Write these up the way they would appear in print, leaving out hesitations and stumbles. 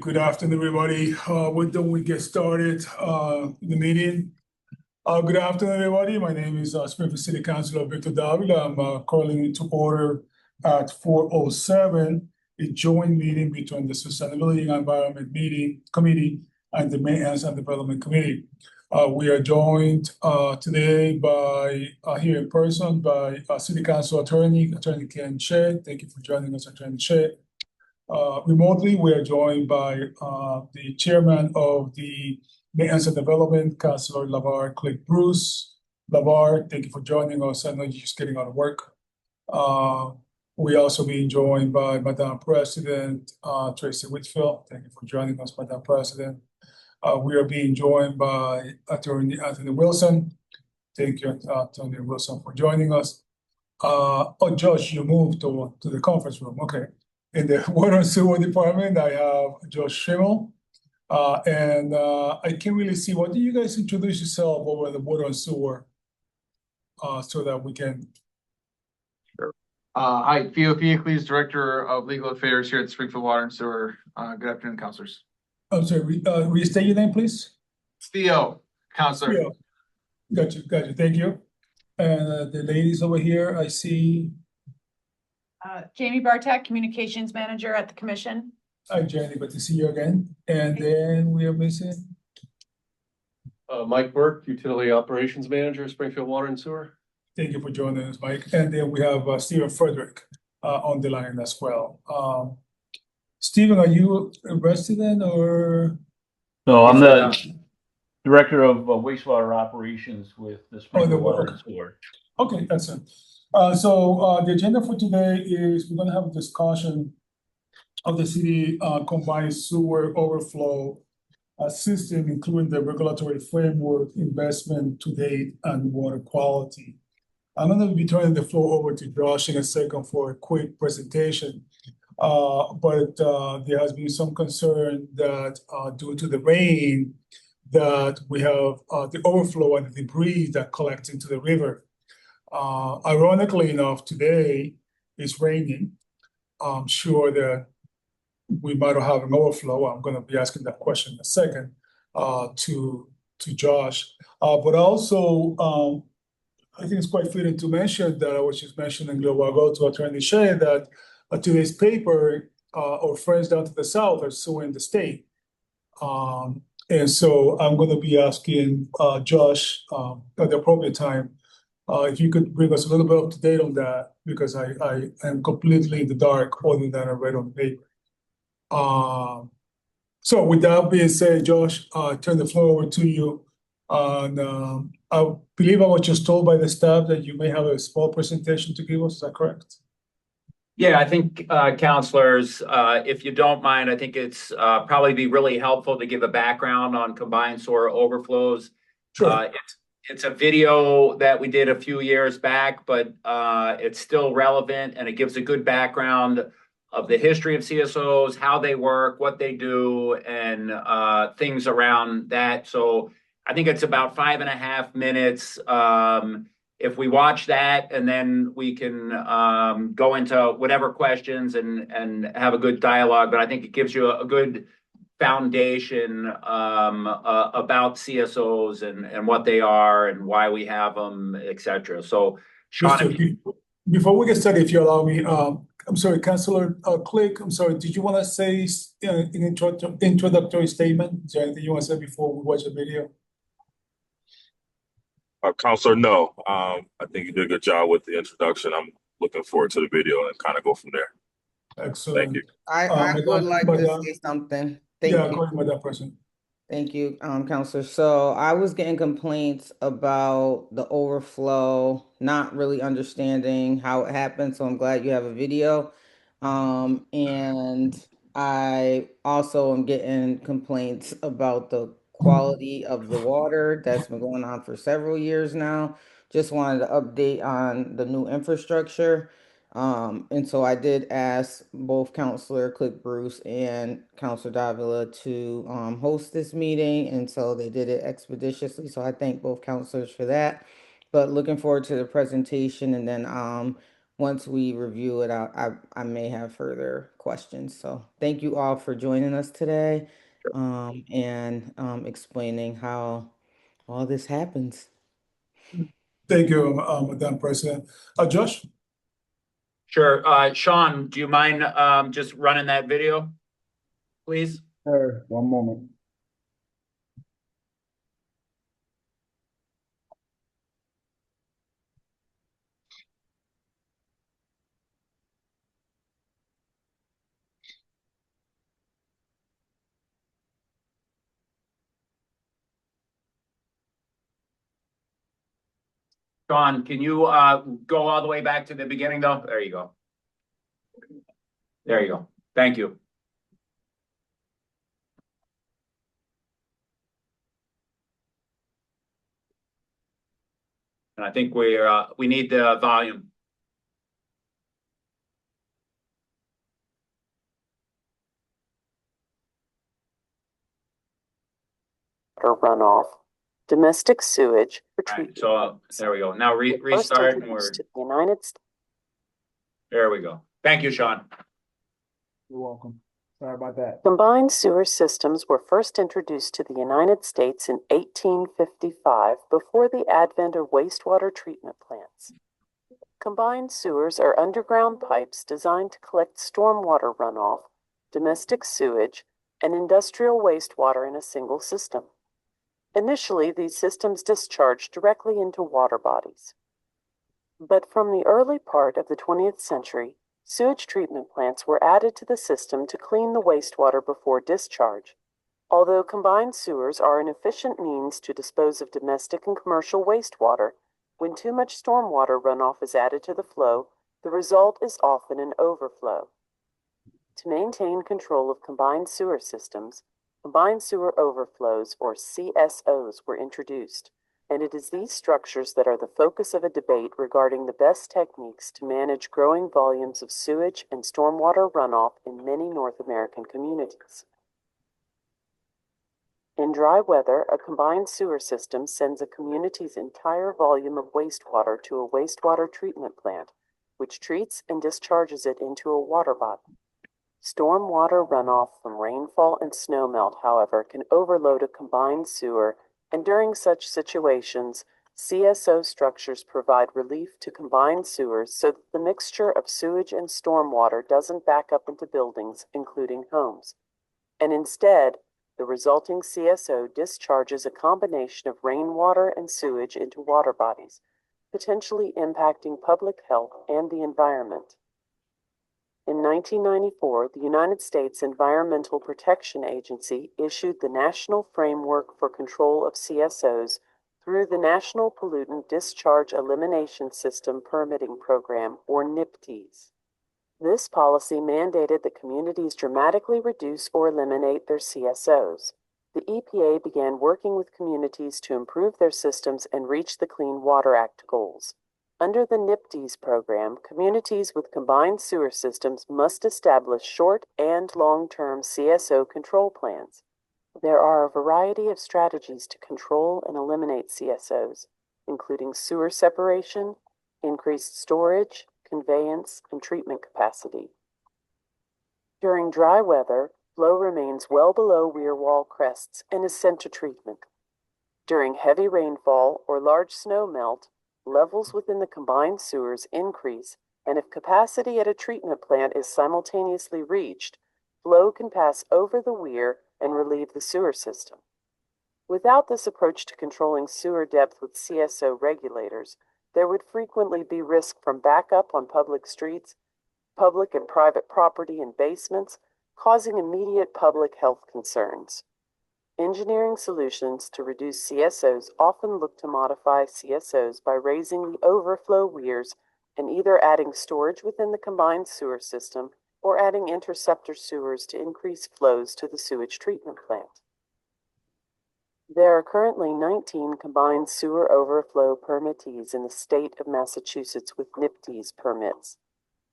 Good afternoon, everybody. When don't we get started the meeting? Good afternoon, everybody. My name is Springfield City Councilor Victor Davila. I'm calling into order at 4:07 a joint meeting between the Sustainability and Environment Committee and the Maintenance and Development Committee. We are joined today by here in person by City Council Attorney Ken Shea. Thank you for joining us, Attorney Shea. Remotely, we are joined by the chairman of the Maintenance and Development, Councilor Lavar Click Bruce. Lavar, thank you for joining us. I know you're just getting out of work. We also being joined by Madam President Tracy Whitfield. Thank you for joining us, Madam President. We are being joined by Attorney Anthony Wilson. Thank you, Attorney Wilson, for joining us. Oh, Josh, you moved to the conference room. Okay. In the Water and Sewer Department, I have Josh Schimmel. And I can't really see. Why do you guys introduce yourself over the Water and Sewer so that we can? Sure. Hi, Theo Theocles, Director of Legal Affairs here at Springfield Water and Sewer. Good afternoon, councilors. I'm sorry, restate your name, please. Theo, councilor. Theo. Got you. Thank you. And the ladies over here, I see. Jamie Bartek, Communications Manager at the Commission. Hi, Jenny, good to see you again. And then we are missing. Mike Burke, Utility Operations Manager, Springfield Water and Sewer. Thank you for joining us, Mike. And then we have Stephen Frederick on the line as well. Stephen, are you a resident or? No, I'm the Director of Wastewater Operations with the Springfield Water and Sewer. Okay, excellent. So the agenda for today is we're going to have a discussion of the city combined sewer overflow system, including the regulatory framework, investment to date, and water quality. I'm going to be turning the floor over to Josh in a second for a quick presentation. But there has been some concern that due to the rain, that we have the overflow and the debris that collects into the river. Ironically enough, today it's raining. I'm sure that we might have an overflow. I'm going to be asking that question in a second to Josh. But also, I think it's quite fitting to mention that I was just mentioning a little while ago to Attorney Shea that today's paper, our friends down to the south are suing the state. And so I'm going to be asking Josh at the appropriate time if you could bring us a little bit up to date on that, because I am completely in the dark other than I read on the paper. So with that being said, Josh, I turn the floor over to you. And I believe I was just told by the staff that you may have a small presentation to give us. Is that correct? Yeah, I think, councilors, if you don't mind, I think it's probably be really helpful to give a background on combined sewer overflows. Sure. It's a video that we did a few years back, but it's still relevant, and it gives a good background of the history of CSOs, how they work, what they do, and things around that. So I think it's about 5.5 minutes. If we watch that, and then we can go into whatever questions and have a good dialogue. But I think it gives you a good foundation about CSOs and what they are and why we have them, etc. So, Sean, before we get started, if you allow me, I'm sorry, Councilor Click. I'm sorry. Did you want to say an introductory statement? Is there anything you want to say before we watch the video? Counselor, no. I think you did a good job with the introduction. I'm looking forward to the video and kind of go from there. Excellent. Thank you. I would like to say something. Thank you. Go ahead, Madam President. Thank you, Counselor. So I was getting complaints about the overflow, not really understanding how it happened. So I'm glad you have a video. And I also am getting complaints about the quality of the water that's been going on for several years now. Just wanted to update on the new infrastructure. And so I did ask both Councilor Click Bruce and Councilor Davila to host this meeting, and so they did it expeditiously. So I thank both councilors for that. But looking forward to the presentation, and then once we review it, I may have further questions. So thank you all for joining us today, and explaining how all this happens. Thank you, Madam President. Josh? Sure. Sean, do you mind just running that video, please? Sure, one moment. Sean, can you go all the way back to the beginning though? There you go. There you go. Thank you. And I think we need the volume. Runoff, domestic sewage for All right, treatment. so there we go. Now First restart and introduced we're to the United States. there we go. Thank you, Sean. You're welcome. Sorry about that. Combined sewer systems were first introduced to the United States in 1855 before the advent of wastewater treatment plants. Combined sewers are underground pipes designed to collect stormwater runoff, domestic sewage, and industrial wastewater in a single system. Initially, these systems discharged directly into water bodies. But from the early part of the 20th century, sewage treatment plants were added to the system to clean the wastewater before discharge. Although combined sewers are an efficient means to dispose of domestic and commercial wastewater, when too much stormwater runoff is added to the flow, the result is often an overflow. To maintain control of combined sewer systems, combined sewer overflows, or CSOs, were introduced, and it is these structures that are the focus of a debate regarding the best techniques to manage growing volumes of sewage and stormwater runoff in many North American communities. In dry weather, a combined sewer system sends a community's entire volume of wastewater to a wastewater treatment plant, which treats and discharges it into a water body. Stormwater runoff from rainfall and snowmelt, however, can overload a combined sewer, and during such situations, CSO structures provide relief to combined sewers so that the mixture of sewage and stormwater doesn't back up into buildings, including homes. And instead, the resulting CSO discharges a combination of rainwater and sewage into water bodies, potentially impacting public health and the environment. In 1994, the United States Environmental Protection Agency issued the National Framework for Control of CSOs through the National Pollutant Discharge Elimination System Permitting Program, or NPDES. This policy mandated that communities dramatically reduce or eliminate their CSOs. The EPA began working with communities to improve their systems and reach the Clean Water Act goals. Under the NPDES program, communities with combined sewer systems must establish short and long-term CSO control plans. There are a variety of strategies to control and eliminate CSOs, including sewer separation, increased storage, conveyance, and treatment capacity. During dry weather, flow remains well below weir wall crests and is sent to treatment. During heavy rainfall or large snow melt, levels within the combined sewers increase, and if capacity at a treatment plant is simultaneously reached, flow can pass over the weir and relieve the sewer system. Without this approach to controlling sewer depth with CSO regulators, there would frequently be risk from backup on public streets, public and private property and basements, causing immediate public health concerns. Engineering solutions to reduce CSOs often look to modify CSOs by raising the overflow weirs and either adding storage within the combined sewer system or adding interceptor sewers to increase flows to the sewage treatment plant. There are currently 19 combined sewer overflow permittees in the state of Massachusetts with NPDES permits.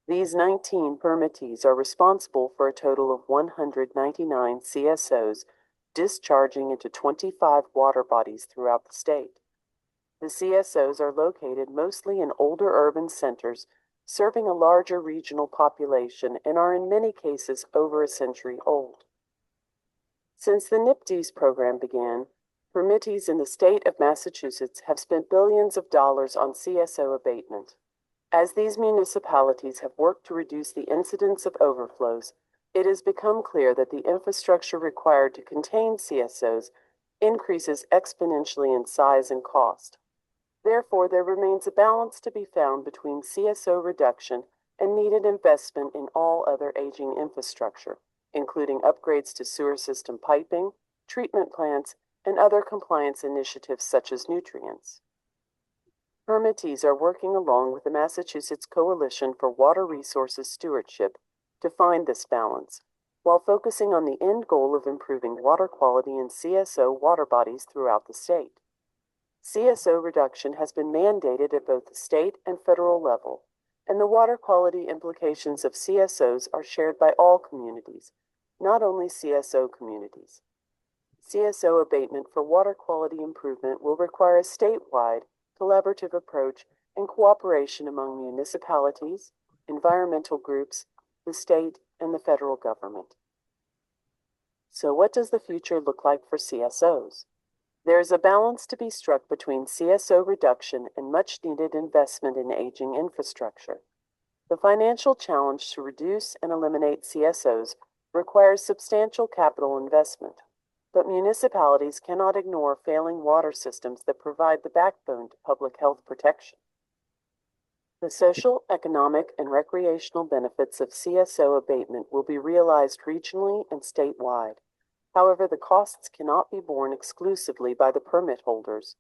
These 19 permittees are responsible for a total of 199 CSOs discharging into 25 water bodies throughout the state. The CSOs are located mostly in older urban centers serving a larger regional population and are in many cases over a century old. Since the NIPD's program began, permittees in the state of Massachusetts have spent billions of dollars on CSO abatement. As these municipalities have worked to reduce the incidence of overflows, it has become clear that the infrastructure required to contain CSOs increases exponentially in size and cost. Therefore, there remains a balance to be found between CSO reduction and needed investment in all other aging infrastructure, including upgrades to sewer system piping, treatment plants, and other compliance initiatives such as nutrients. Permittees are working along with the Massachusetts Coalition for Water Resources Stewardship to find this balance, while focusing on the end goal of improving water quality in CSO water bodies throughout the state. CSO reduction has been mandated at both the state and federal level, and the water quality implications of CSOs are shared by all communities, not only CSO communities. CSO abatement for water quality improvement will require a statewide, collaborative approach and cooperation among municipalities, environmental groups, the state, and the federal government. So what does the future look like for CSOs? There is a balance to be struck between CSO reduction and much-needed investment in aging infrastructure. The financial challenge to reduce and eliminate CSOs requires substantial capital investment, but municipalities cannot ignore failing water systems that provide the backbone to public health protection. The social, economic, and recreational benefits of CSO abatement will be realized regionally and statewide. However, the costs cannot be borne exclusively by the permit holders.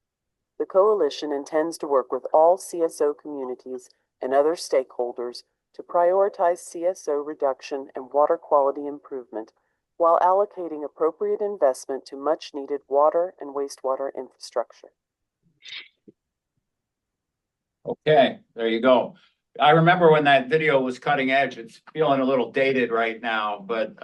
The Coalition intends to work with all CSO communities and other stakeholders to prioritize CSO reduction and water quality improvement while allocating appropriate investment to much-needed water and wastewater infrastructure. Okay, there you go. I remember when that video was cutting edge. It's feeling a little dated right now, but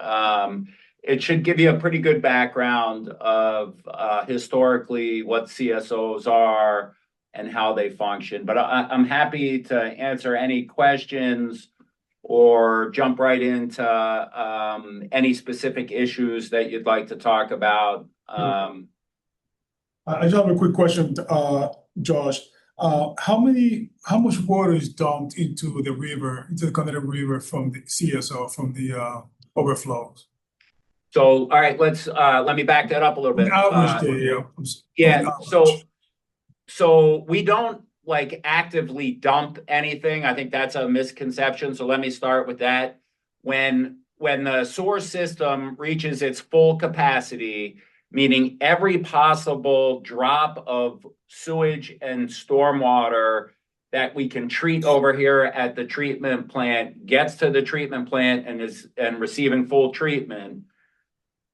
it should give you a pretty good background of historically what CSOs are and how they function. But I'm happy to answer any questions or jump right into any specific issues that you'd like to talk about. I just have a quick question, Josh. How much water is dumped into the river, into the Connecticut River from the CSO, from the overflows? So, all right, let me back that up a little bit. Average day, yeah. So we don't like actively dump anything. I think that's a misconception. So let me start with that. When the sewer system reaches its full capacity, meaning every possible drop of sewage and stormwater that we can treat over here at the treatment plant gets to the treatment plant and is receiving full treatment.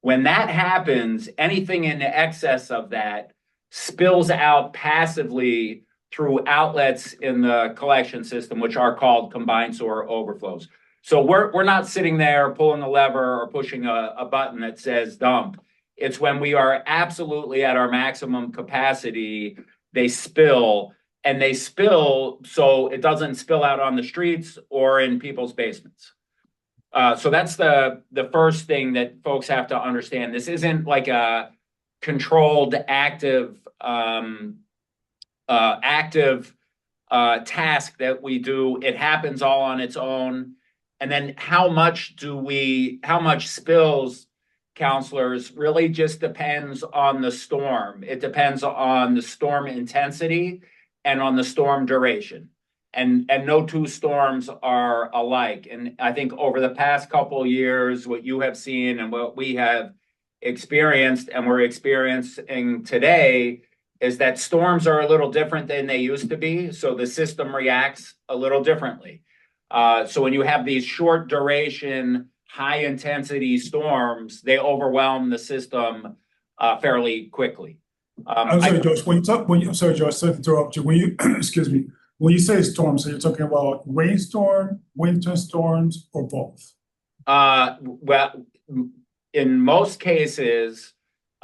When that happens, anything in excess of that spills out passively through outlets in the collection system, which are called combined sewer overflows. So we're not sitting there pulling a lever or pushing a button that says dump. It's when we are absolutely at our maximum capacity, they spill, and they spill so it doesn't spill out on the streets or in people's basements. So that's the first thing that folks have to understand. This isn't like a controlled active task that we do. It happens all on its own. And then how much spills, counselors, really just depends on the storm. It depends on the storm intensity and on the storm duration. And no two storms are alike. And I think over the past couple of years, what you have seen and what we have experienced and we're experiencing today is that storms are a little different than they used to be. So the system reacts a little differently. So when you have these short duration, high intensity storms, they overwhelm the system fairly quickly. I'm sorry, Josh. I'm sorry, Josh. Sorry to interrupt you. When you excuse me, when you say storms, so you're talking about rainstorm, winter storms, or both? Well, in most cases,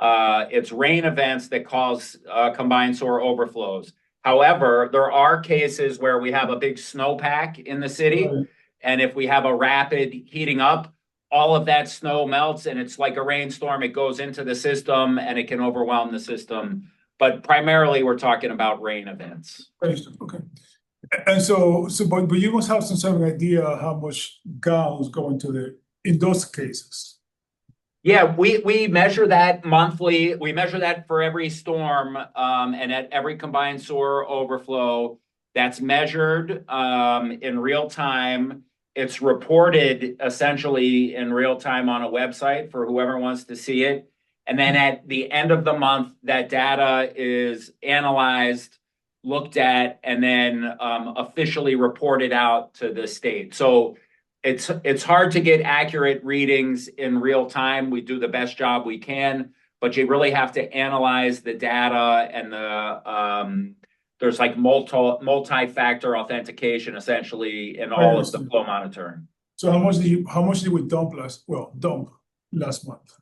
it's rain events that cause combined sewer overflows. However, there are cases where we have a big snowpack in the city. Right. And if we have a rapid heating up, all of that snow melts and it's like a rainstorm. It goes into the system and it can overwhelm the system. But primarily, we're talking about rain events. Okay. And so, but you must have some sort of idea how much gallons go into in those cases. Yeah, we measure that monthly. We measure that for every storm, and at every combined sewer overflow. That's measured in real time. It's reported essentially in real time on a website for whoever wants to see it. And then at the end of the month, that data is analyzed, looked at, and then officially reported out to the state. So it's hard to get accurate readings in real time. We do the best job we can, but you really have to analyze the data and there's like multi-factor authentication essentially in all of the flow monitoring. So how much did we dump last month?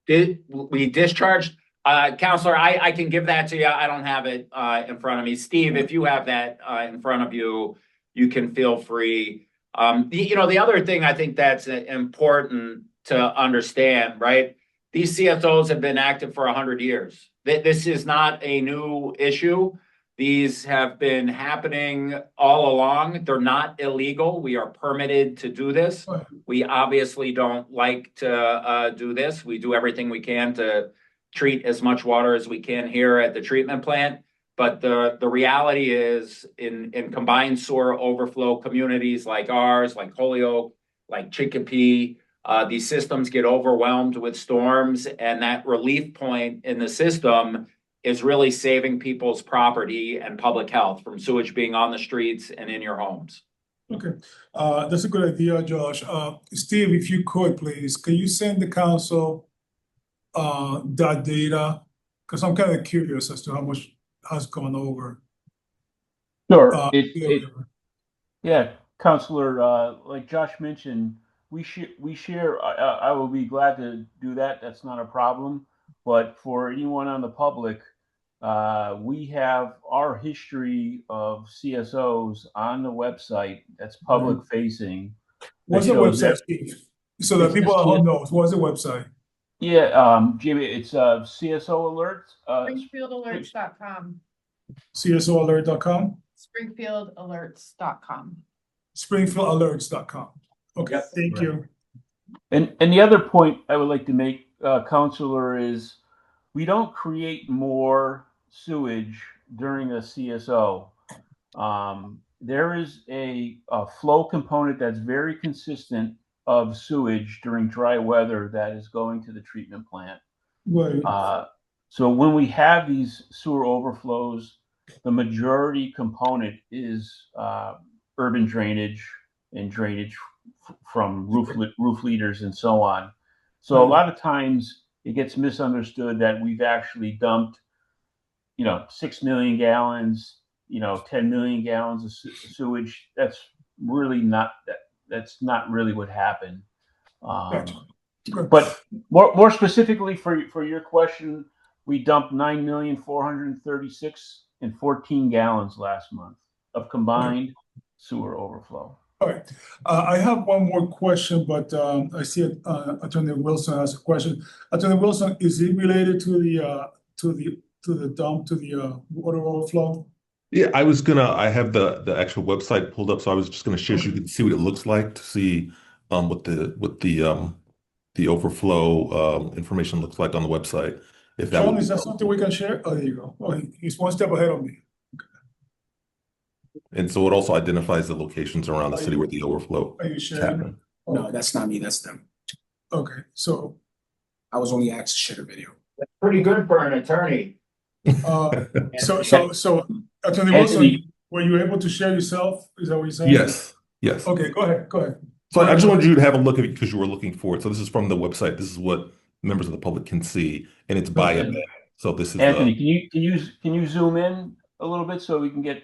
We discharged, Counselor, I can give that to you. I don't have it in front of me. Steve, if you have that in front of you, you can feel free. The other thing I think that's important to understand, right? These CSOs have been active for 100 years. This is not a new issue. These have been happening all along. They're not illegal. We are permitted to do this. We obviously don't like to do this. We do everything we can to treat as much water as we can here at the treatment plant. But the reality is in combined sewer overflow communities like ours, like Holyoke, like Chicopee, these systems get overwhelmed with storms, and that relief point in the system is really saving people's property and public health from sewage being on the streets and in your homes. Okay, that's a good idea, Josh. Steve, if you could, please, can you send the council that data? Because I'm kind of curious as to how much has gone over. Sure. Yeah, Counselor, like Josh mentioned, we share. I will be glad to do that. That's not a problem. But for anyone on the public, we have our history of CSOs on the website that's public facing. What's the website, Steve? So that people at home knows. What's the website? Yeah, Jamie, it's CSO alerts. SpringfieldAlerts.com. CSOalert.com? SpringfieldAlerts.com. SpringfieldAlerts.com. Okay, thank you. And the other point I would like to make, Counselor, is we don't create more sewage during a CSO. There is a flow component that's very consistent of sewage during dry weather that is going to the treatment plant. Right. So when we have these sewer overflows, the majority component is urban drainage and drainage from roof leaders and so on. So a lot of times it gets misunderstood that we've actually dumped, 6 million gallons, 10 million gallons of sewage. That's really not that's not really what happened. But more specifically for your question, we dumped 9,436,14 gallons last month of combined sewer overflow. All right. I have one more question, but I see Attorney Wilson has a question. Attorney Wilson, is it related to the water overflow? Yeah, I have the actual website pulled up, so I was just gonna share so you can see what it looks like to see what the overflow information looks like on the website. If that John, is that something we can share? Oh, there you go. Oh, he's one step ahead of me. And so it also identifies the locations around the city where the overflow Are you is sharing? happening. No, that's not me, that's them. Okay, so I was only asked to share the video. That's pretty good for an attorney. so Attorney Wilson, were you able to share yourself? Is that what you're saying? Yes. Okay, go ahead. So I just wanted you to have a look at it because you were looking for it. So this is from the website. This is what members of the public can see, and it's by event. So this is Anthony, can you zoom in a little bit so we can get?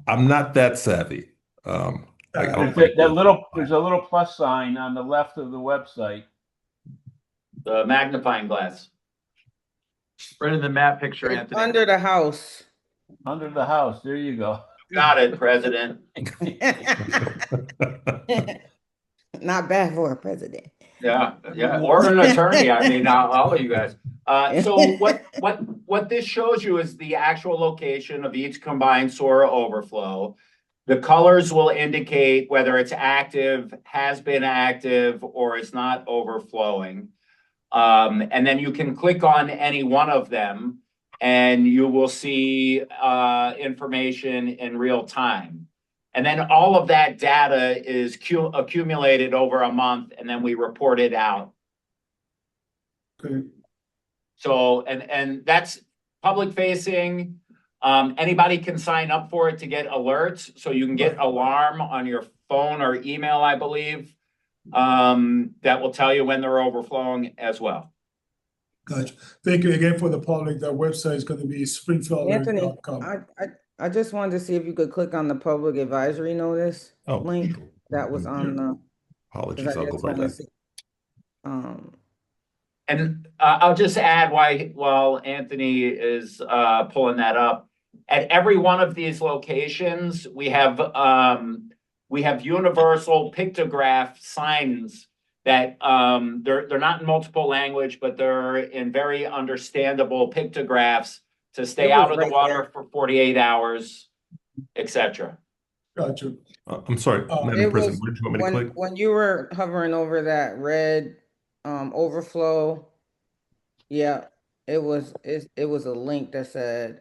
I'm not that savvy. There's a little plus sign on the left of the website. The magnifying glass. Right in the map picture, Anthony. Under the house. Under the house, there you go. Got it, President. Not bad for a president. Yeah, or an attorney. I mean, all of you guys. So what this shows you is the actual location of each combined sewer overflow. The colors will indicate whether it's active, has been active, or is not overflowing. And then you can click on any one of them and you will see information in real time. And then all of that data is accumulated over a month, and then we report it out. Okay. So, and that's public facing. Anybody can sign up for it to get alerts. So you can get alarm on your phone or email, I believe, that will tell you when they're overflowing as well. Gotcha. Thank you again for the public. That website is going to be Anthony, springfield.com. I just wanted to see if you could click on the public advisory notice link that was on the. Apologies, I'll go right back. And I'll just add while Anthony is pulling that up, at every one of these locations, we have universal pictograph signs that they're not in multiple language, but they're in very understandable pictographs to stay out of the water for 48 hours, etc. Gotcha. I'm sorry, Madam President, where did you want me to click? When you were hovering over that red overflow, yeah, it was a link that said,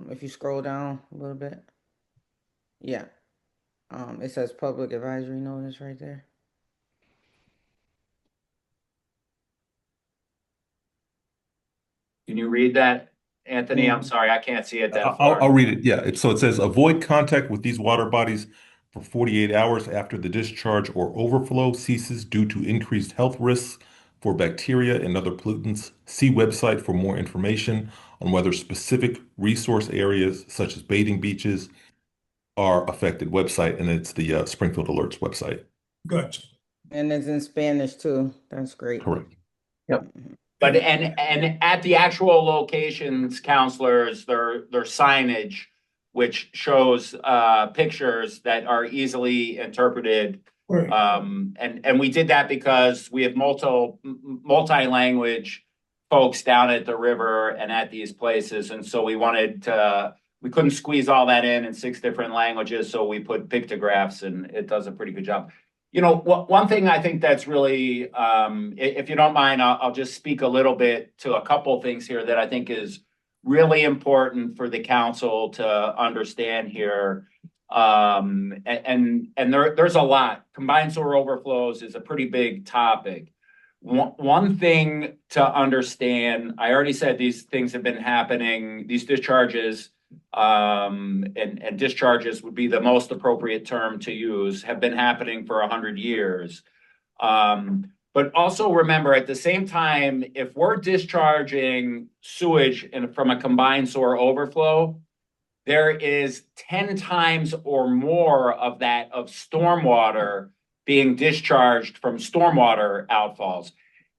if you scroll down a little bit, yeah, it says public advisory notice right there. Can you read that, Anthony? I'm sorry, I can't see it that far. I'll read it. Yeah, so it says avoid contact with these water bodies for 48 hours after the discharge or overflow ceases due to increased health risks for bacteria and other pollutants. See website for more information on whether specific resource areas such as bathing beaches are affected. Website, and it's the Springfield Alerts website. Gotcha. And it's in Spanish too. That's great. Correct. Yep. But and at the actual locations, counselors, their signage, which shows pictures that are easily interpreted. Right. And we did that because we have multi-language folks down at the river and at these places, and so we couldn't squeeze all that in 6 different languages, so we put pictographs, and it does a pretty good job. You know, one thing I think that's really, if you don't mind, I'll just speak a little bit to a couple things here that I think is really important for the council to understand here. And there's a lot. Combined sewer overflows is a pretty big topic. One thing to understand, I already said these things have been happening, these discharges, and discharges would be the most appropriate term to use, have been happening for 100 years. But also remember, at the same time, if we're discharging sewage from a combined sewer overflow, there is 10 times or more of that of stormwater being discharged from stormwater outfalls.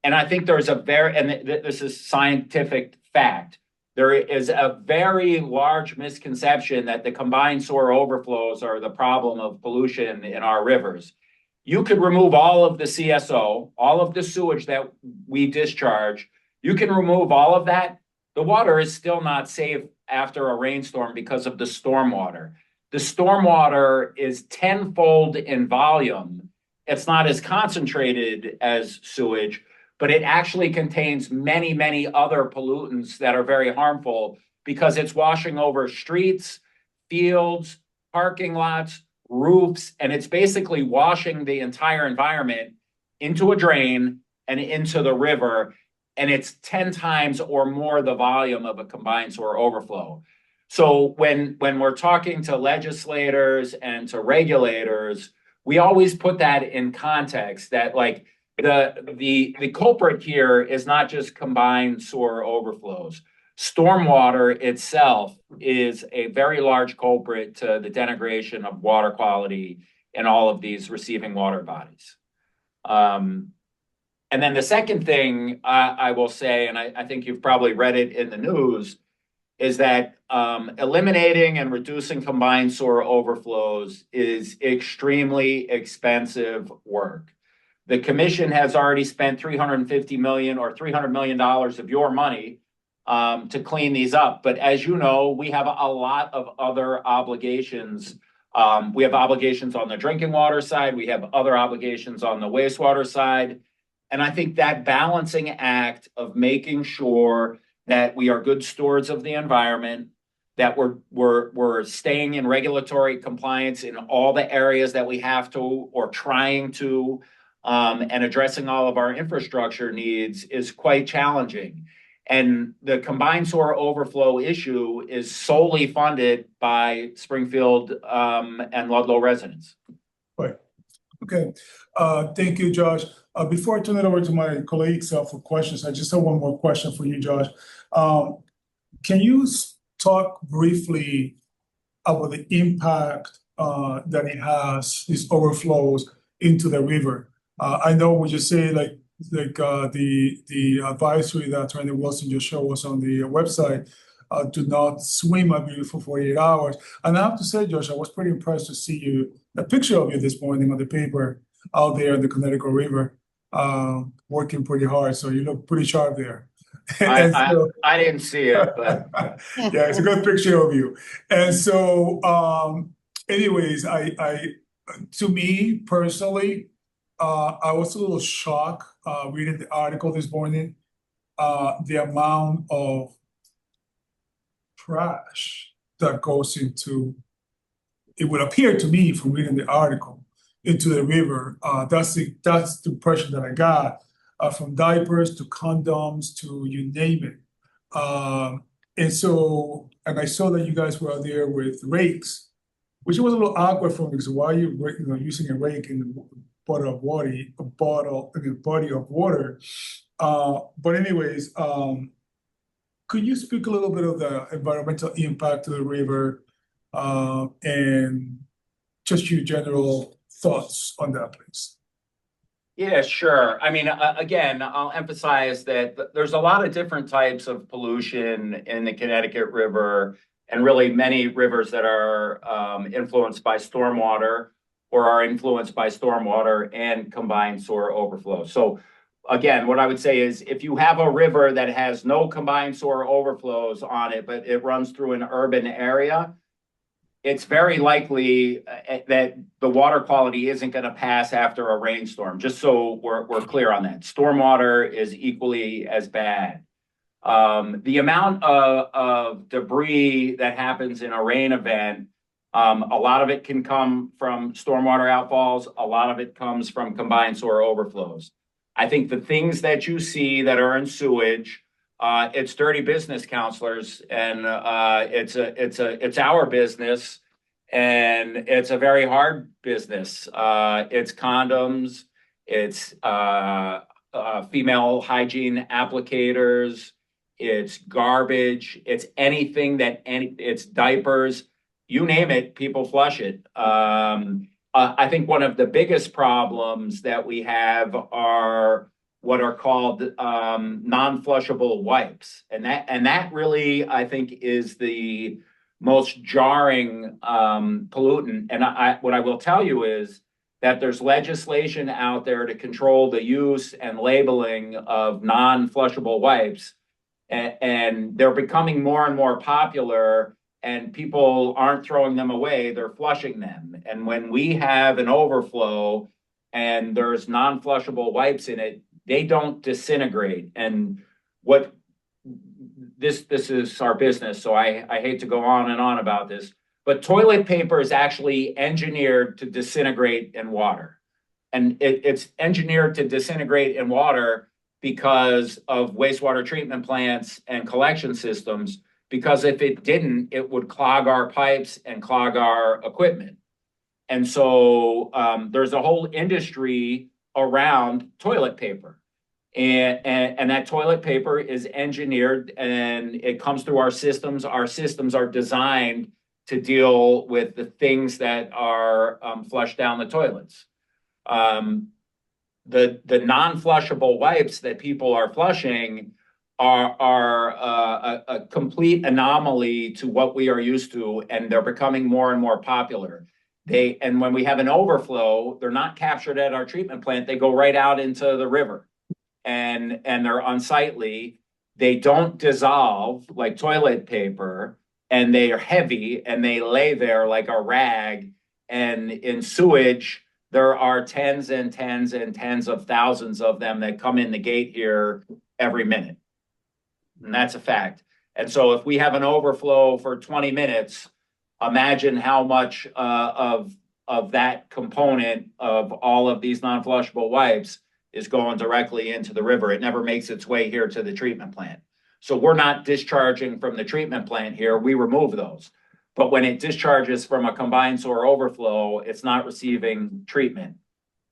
And I think there's this is scientific fact. There is a very large misconception that the combined sewer overflows are the problem of pollution in our rivers. You could remove all of the CSO, all of the sewage that we discharge. You can remove all of that. The water is still not safe after a rainstorm because of the stormwater. The stormwater is tenfold in volume. It's not as concentrated as sewage, but it actually contains many, many other pollutants that are very harmful because it's washing over streets, fields, parking lots, roofs, and it's basically washing the entire environment into a drain and into the river. And it's 10 times or more the volume of a combined sewer overflow. So when we're talking to legislators and to regulators, we always put that in context that like the culprit here is not just combined sewer overflows. Stormwater itself is a very large culprit to the denigration of water quality in all of these receiving water bodies. And then the second thing I will say, and I think you've probably read it in the news, is that eliminating and reducing combined sewer overflows is extremely expensive work. The commission has already spent $350 million or $300 million of your money to clean these up. But as you know, we have a lot of other obligations. We have obligations on the drinking water side. We have other obligations on the wastewater side. And I think that balancing act of making sure that we are good stewards of the environment, that we're staying in regulatory compliance in all the areas that we have to or trying to, and addressing all of our infrastructure needs is quite challenging. And the combined sewer overflow issue is solely funded by Springfield and Ludlow residents. Right. Okay. Thank you, Josh. Before I turn it over to my colleagues for questions, I just have one more question for you, Josh. Can you talk briefly about the impact that it has, these overflows into the river? I know we just say the advisory that Attorney Wilson just showed us on the website, do not swim, I believe, for 48 hours. And I have to say, Josh, I was pretty impressed to see a picture of you this morning on the paper out there in the Connecticut River, working pretty hard. So you look pretty sharp there. I didn't see it, but yeah, it's a good picture of you. And so, anyways, to me personally, I was a little shocked reading the article this morning, the amount of trash that goes into, it would appear to me from reading the article, into the river. That's the impression that I got, from diapers to condoms to you name it. And I saw that you guys were out there with rakes, which was a little awkward for me because why are you using a rake in the body of water? But anyways, could you speak a little bit of the environmental impact of the river and just your general thoughts on that, please? Yeah, sure. I mean, again, I'll emphasize that there's a lot of different types of pollution in the Connecticut River and really many rivers that are influenced by stormwater or are influenced by stormwater and combined sewer overflow. So again, what I would say is if you have a river that has no combined sewer overflows on it, but it runs through an urban area, it's very likely that the water quality isn't going to pass after a rainstorm, just so we're clear on that. Stormwater is equally as bad. The amount of debris that happens in a rain event, a lot of it can come from stormwater outfalls. A lot of it comes from combined sewer overflows. I think the things that you see that are in sewage, it's dirty business, counselors, and it's our business, and it's a very hard business. It's condoms, it's female hygiene applicators, it's garbage, it's anything it's diapers, you name it, people flush it. I think one of the biggest problems that we have are what are called non-flushable wipes. And that really, I think, is the most jarring pollutant. And what I will tell you is that there's legislation out there to control the use and labeling of non-flushable wipes. And they're becoming more and more popular, and people aren't throwing them away, they're flushing them. And when we have an overflow and there's non-flushable wipes in it, they don't disintegrate. And what this is our business, so I hate to go on and on about this, but toilet paper is actually engineered to disintegrate in water. And it's engineered to disintegrate in water because of wastewater treatment plants and collection systems, because if it didn't, it would clog our pipes and clog our equipment. And so there's a whole industry around toilet paper. And that toilet paper is engineered and it comes through our systems. Our systems are designed to deal with the things that are flushed down the toilets. The non-flushable wipes that people are flushing are a complete anomaly to what we are used to, and they're becoming more and more popular. And when we have an overflow, they're not captured at our treatment plant. They go right out into the river, and they're unsightly. They don't dissolve like toilet paper, and they are heavy, and they lay there like a rag. And in sewage, there are tens and tens and tens of thousands of them that come in the gate here every minute. And that's a fact. And so if we have an overflow for 20 minutes, imagine how much of that component of all of these non-flushable wipes is going directly into the river. It never makes its way here to the treatment plant. So we're not discharging from the treatment plant here. We remove those. But when it discharges from a combined sewer overflow, it's not receiving treatment.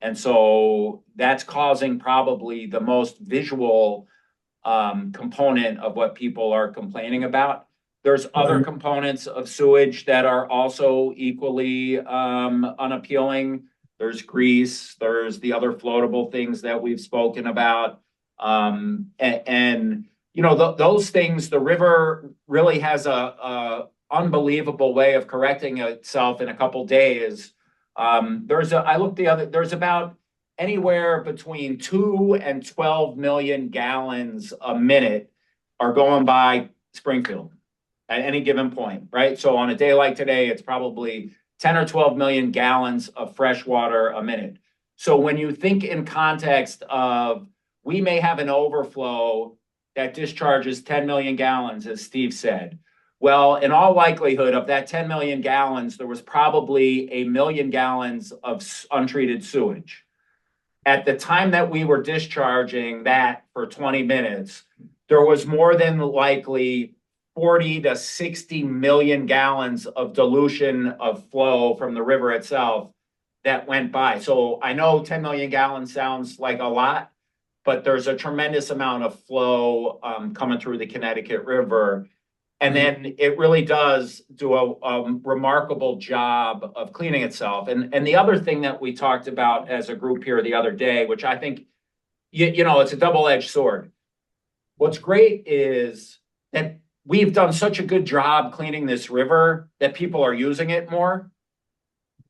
And so that's causing probably the most visual component of what people are complaining about. There's other components of sewage that are also equally unappealing. There's grease, there's the other floatable things that we've spoken about. And you know, those things, the river really has a unbelievable way of correcting itself in a couple days. There's about anywhere between 2 and 12 million gallons a minute are going by Springfield at any given point, right? So on a day like today, it's probably 10 or 12 million gallons of fresh water a minute. So when you think in context of, we may have an overflow that discharges 10 million gallons, as Steve said. Well, in all likelihood, of that 10 million gallons, there was probably 1 million gallons of untreated sewage. At the time that we were discharging that for 20 minutes, there was more than likely 40 to 60 million gallons of dilution of flow from the river itself that went by. So I know 10 million gallons sounds like a lot, but there's a tremendous amount of flow coming through the Connecticut River. And then it really does do a remarkable job of cleaning itself. And the other thing that we talked about as a group here the other day, which I think, you know, it's a double-edged sword. What's great is that we've done such a good job cleaning this river that people are using it more.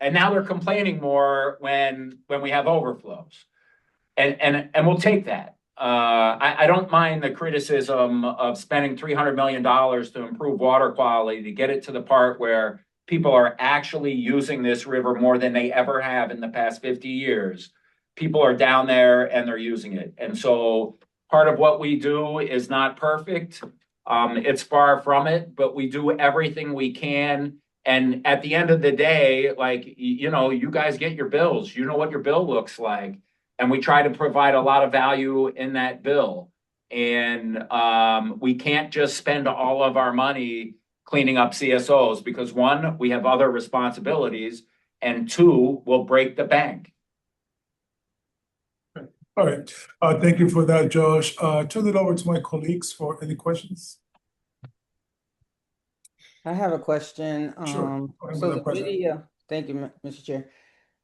And now they're complaining more when we have overflows. And we'll take that. I don't mind the criticism of spending $300 million to improve water quality, to get it to the part where people are actually using this river more than they ever have in the past 50 years. People are down there and they're using it. And so part of what we do is not perfect. It's far from it, but we do everything we can. And at the end of the day, like, you know, you guys get your bills. You know what your bill looks like. And we try to provide a lot of value in that bill. And we can't just spend all of our money cleaning up CSOs because, one, we have other responsibilities, and two, we'll break the bank. All right. Thank you for that, Josh. Turn it over to my colleagues for any questions. I have a question. Sure. So the video, thank you, Mr. Chair.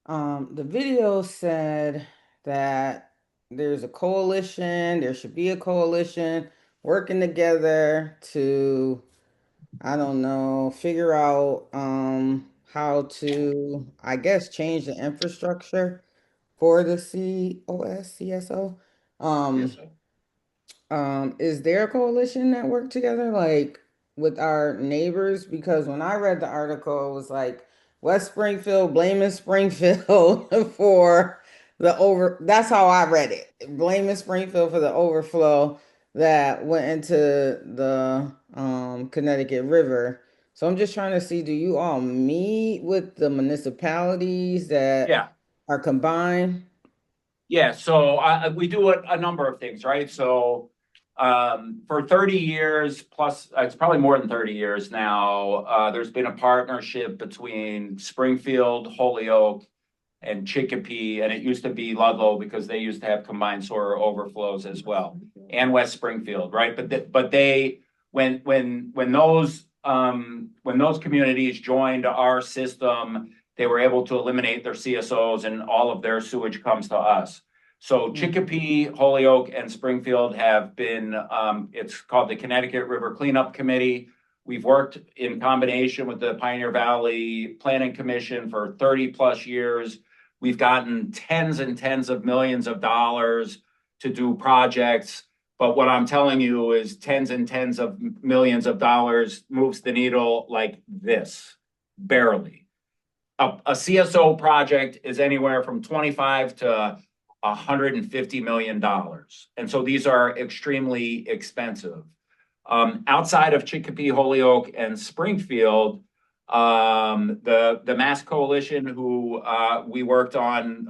The video said that there's a coalition, there should be a coalition working together to, I don't know, figure out how to, I guess, change the infrastructure for the CSO. Is there a coalition that work together like with our neighbors? Because when I read the article, it was like West Springfield blaming Springfield for that's how I read it. Blaming Springfield for the overflow that went into the Connecticut River. So I'm just trying to see, do you all meet with the municipalities that are combined? Yeah, so we do a number of things, right? So for 30 years plus, it's probably more than 30 years now, there's been a partnership between Springfield, Holyoke, and Chicopee, and it used to be Ludlow because they used to have combined sewer overflows as well, and West Springfield, right? But they when those communities joined our system, they were able to eliminate their CSOs and all of their sewage comes to us. So Chicopee, Holyoke, and Springfield have been, it's called the Connecticut River Cleanup Committee. We've worked in combination with the Pioneer Valley Planning Commission for 30+ years. We've gotten tens and tens of millions of dollars to do projects. But what I'm telling you is tens and tens of millions of dollars moves the needle like this, barely. A CSO project is anywhere from 25 to $150 million. And so these are extremely expensive. Outside of Chicopee, Holyoke, and Springfield, the Mass Coalition, who we worked on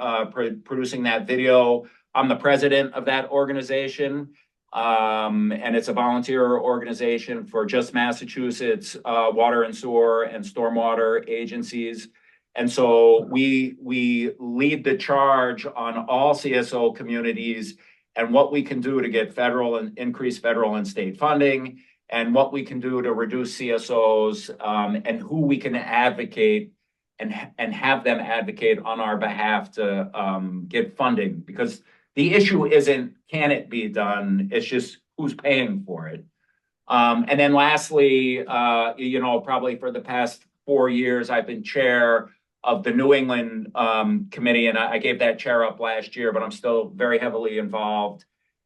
producing that video, I'm the president of that organization. And it's a volunteer organization for just Massachusetts water and sewer and stormwater agencies. And so we lead the charge on all CSO communities and what we can do to get federal and increase federal and state funding, and what we can do to reduce CSOs, and who we can advocate and have them advocate on our behalf to get funding. Because the issue isn't can it be done, it's just who's paying for it. And then lastly, probably for the past 4 years, I've been chair of the New England committee, and I gave that chair up last year, but I'm still very heavily involved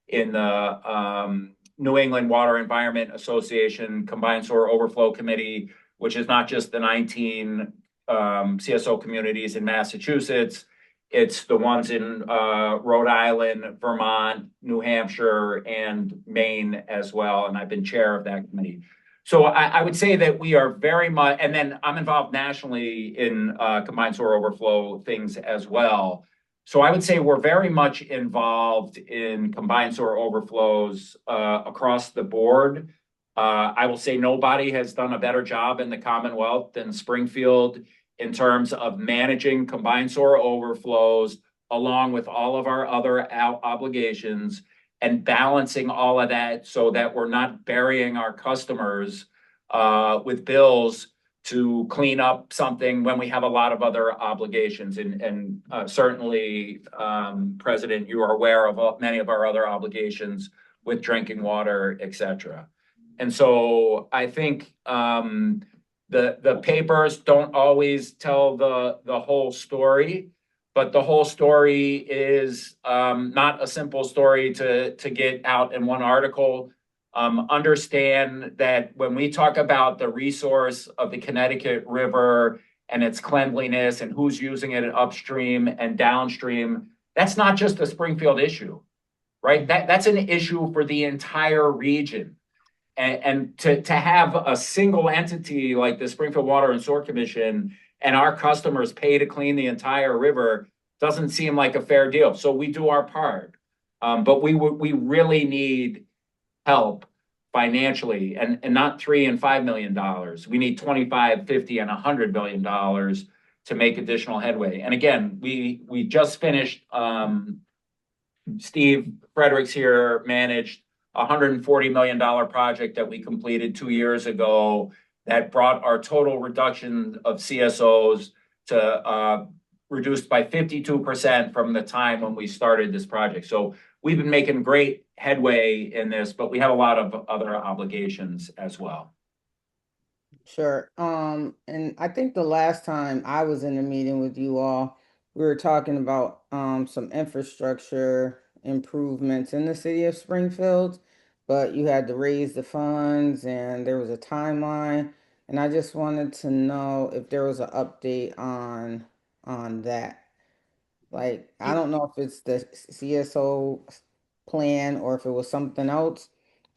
in the New England Water Environment Association Combined Sewer Overflow Committee, which is not just the 19 CSO communities in Massachusetts, it's the ones in Rhode Island, Vermont, New Hampshire, and Maine as well, and I've been chair of that committee. So I would say that we are very much, and then I'm involved nationally in combined sewer overflow things as well. So I would say we're very much involved in combined sewer overflows across the board. I will say nobody has done a better job in the Commonwealth than Springfield in terms of managing combined sewer overflows along with all of our other obligations, and balancing all of that so that we're not burying our customers with bills to clean up something when we have a lot of other obligations. And certainly, President, you are aware of many of our other obligations with drinking water, et cetera. And so I think the papers don't always tell the whole story. But the whole story is not a simple story to get out in one article. Understand that when we talk about the resource of the Connecticut River and its cleanliness and who's using it upstream and downstream, that's not just a Springfield issue, right? That's an issue for the entire region. And to have a single entity like the Springfield Water and Sewer Commission and our customers pay to clean the entire river doesn't seem like a fair deal. So we do our part, but we really need help financially, and not $3 and $5 million. We need 25, 50, and $100 million to make additional headway. And again, we just finished. Steve Fredericks here managed a $140 million project that we completed 2 years ago that brought our total reduction of CSOs to reduced by 52% from the time when we started this project. So we've been making great headway in this, but we have a lot of other obligations as well. Sure. And I think the last time I was in a meeting with you all, we were talking about some infrastructure improvements in the city of Springfield, but you had to raise the funds and there was a timeline. And I just wanted to know if there was an update on that. Like, I don't know if it's the CSO plan or if it was something else,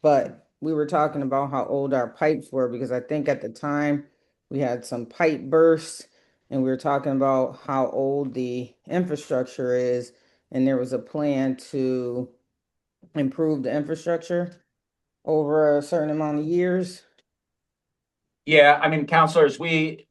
but we were talking about how old our pipes were, because I think at the time we had some pipe bursts and we were talking about how old the infrastructure is, and there was a plan to improve the infrastructure over a certain amount of years. Yeah, I mean, counselors, I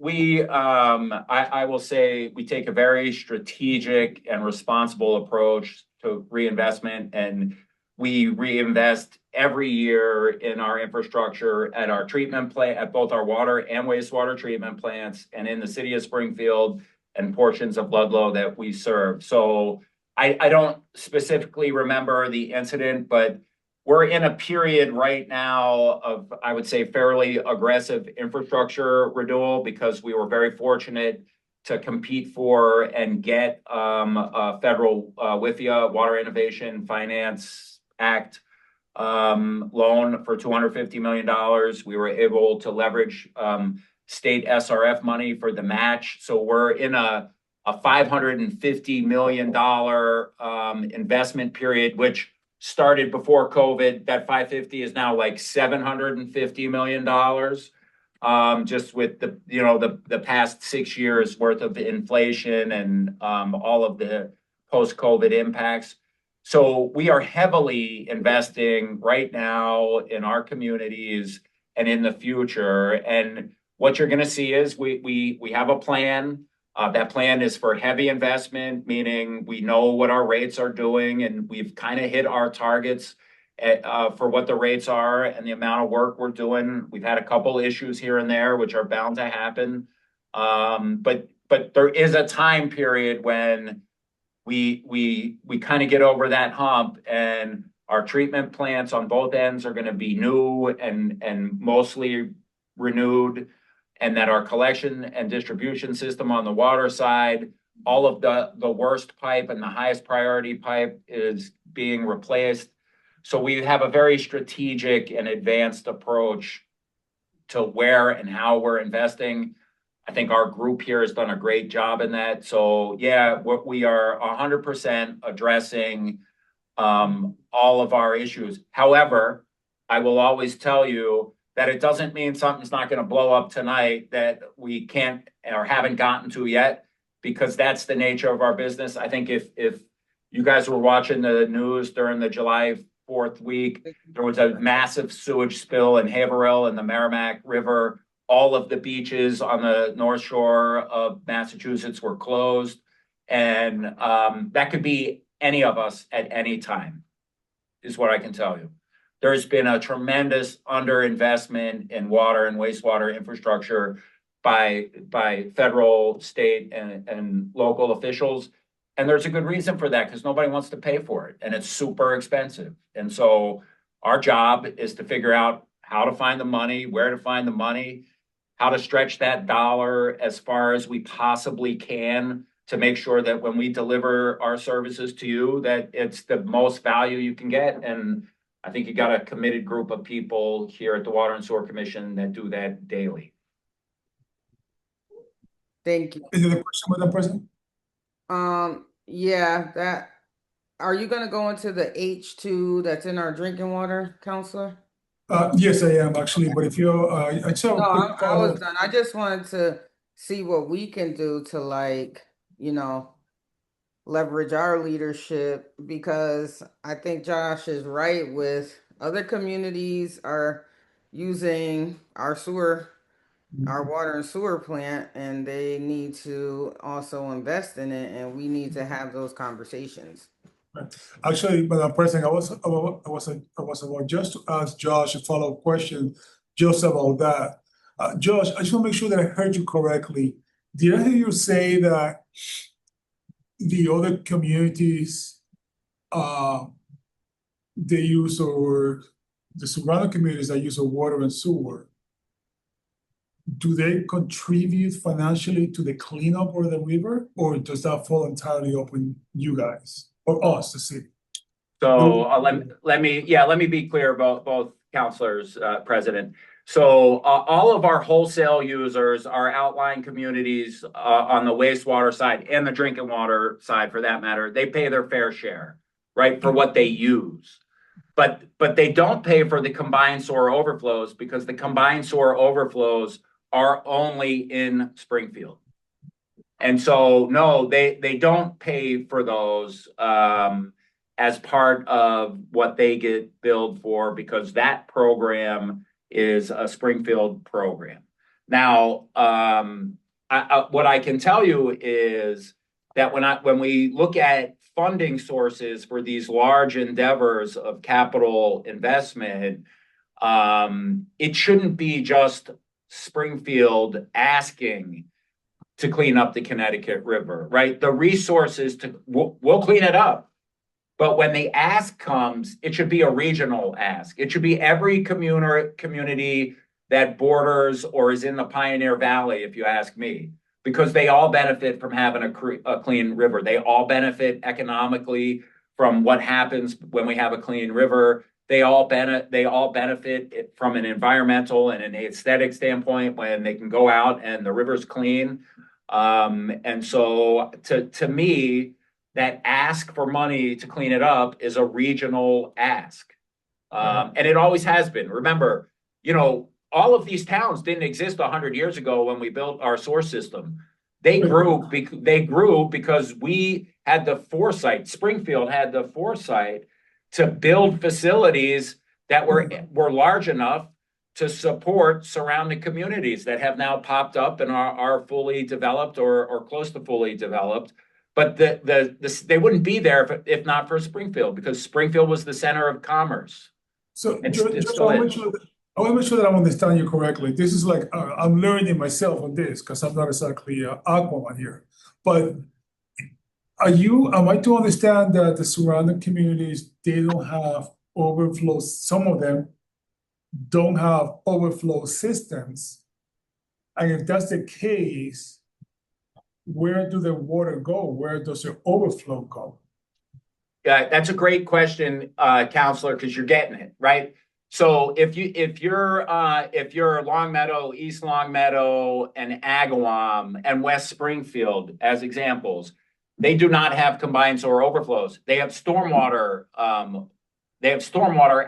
will say we take a very strategic and responsible approach to reinvestment, and we reinvest every year in our infrastructure at our treatment plant, at both our water and wastewater treatment plants, and in the city of Springfield and portions of Ludlow that we serve. So I don't specifically remember the incident, but we're in a period right now of, I would say, fairly aggressive infrastructure renewal because we were very fortunate to compete for and get a federal WIFIA, Water Innovation Finance Act loan for $250 million. We were able to leverage state SRF money for the match. So we're in a $550 million investment period, which started before COVID. That 550 is now like $750 million, just with the past 6 years worth of inflation and all of the post-COVID impacts. So we are heavily investing right now in our communities and in the future. And what you're going to see is we have a plan. That plan is for heavy investment, meaning we know what our rates are doing, and we've kind of hit our targets for what the rates are and the amount of work we're doing. We've had a couple issues here and there, which are bound to happen. But there is a time period when we kind of get over that hump, and our treatment plants on both ends are going to be new and mostly renewed, and that our collection and distribution system on the water side, all of the worst pipe and the highest priority pipe is being replaced. So we have a very strategic and advanced approach to where and how we're investing. I think our group here has done a great job in that. So yeah, we are 100% addressing all of our issues. However, I will always tell you that it doesn't mean something's not going to blow up tonight that we can't or haven't gotten to yet, because that's the nature of our business. I think if you guys were watching the news during the July 4th week, there was a massive sewage spill in Haverhill and the Merrimack River. All of the beaches on the North Shore of Massachusetts were closed. And that could be any of us at any time, is what I can tell you. There's been a tremendous underinvestment in water and wastewater infrastructure by federal, state, and local officials. And there's a good reason for that, because nobody wants to pay for it, and it's super expensive. And so our job is to figure out how to find the money, where to find the money, how to stretch that dollar as far as we possibly can to make sure that when we deliver our services to you, that it's the most value you can get. And I think you got a committed group of people here at the Water and Sewer Commission that do that daily. Thank you. Is there a question, Madam President? Yeah, are you gonna go into the H2 that's in our drinking water, Counselor? Yes, I am actually, but if you're, I just have a No, quick I was follow. done. I just wanted to see what we can do to, like, leverage our leadership, because I think Josh is right with other communities are using our water and sewer plant, and they need to also invest in it, and we need to have those conversations. Actually, Madam President, I was about just to ask Josh a follow-up question just about that. Josh, I just want to make sure that I heard you correctly. Did I hear you say that the other communities, they use, or the surrounding communities that use water and sewer, do they contribute financially to the cleanup of the river, or does that fall entirely upon you guys or us, the city? So let me be clear about both counselors, President. So all of our wholesale users, our outlying communities on the wastewater side and the drinking water side, for that matter, they pay their fair share, right, for what they use. But they don't pay for the combined sewer overflows, because the combined sewer overflows are only in Springfield. And so, no, they don't pay for those as part of what they get billed for, because that program is a Springfield program. Now, what I can tell you is that when we look at funding sources for these large endeavors of capital investment, it shouldn't be just Springfield asking to clean up the Connecticut River, right? The resources we'll clean it up. But when the ask comes, it should be a regional ask. It should be every community that borders or is in the Pioneer Valley, if you ask me, because they all benefit from having a clean river. They all benefit economically from what happens when we have a clean river. They all benefit from an environmental and an aesthetic standpoint when they can go out and the river's clean. And so to me, that ask for money to clean it up is a regional ask. And it always has been. Remember, all of these towns didn't exist 100 years ago when we built our sewer system. They grew because we had the foresight. Springfield had the foresight to build facilities that were large enough to support surrounding communities that have now popped up and are fully developed or close to fully developed. But they wouldn't be there if not for Springfield, because Springfield was the center of commerce. So, I want to make sure that I'm understanding you correctly. This is like, I'm learning myself on this because I'm not exactly Aquaman here. But am I to understand that the surrounding communities, they don't have overflows, some of them don't have overflow systems? And if that's the case, where do the water go? Where does the overflow go? Yeah, that's a great question, Counselor, because you're getting it, right? So if you're Long Meadow, East Long Meadow, and Agawam and West Springfield as examples, they do not have combined sewer overflows. They have stormwater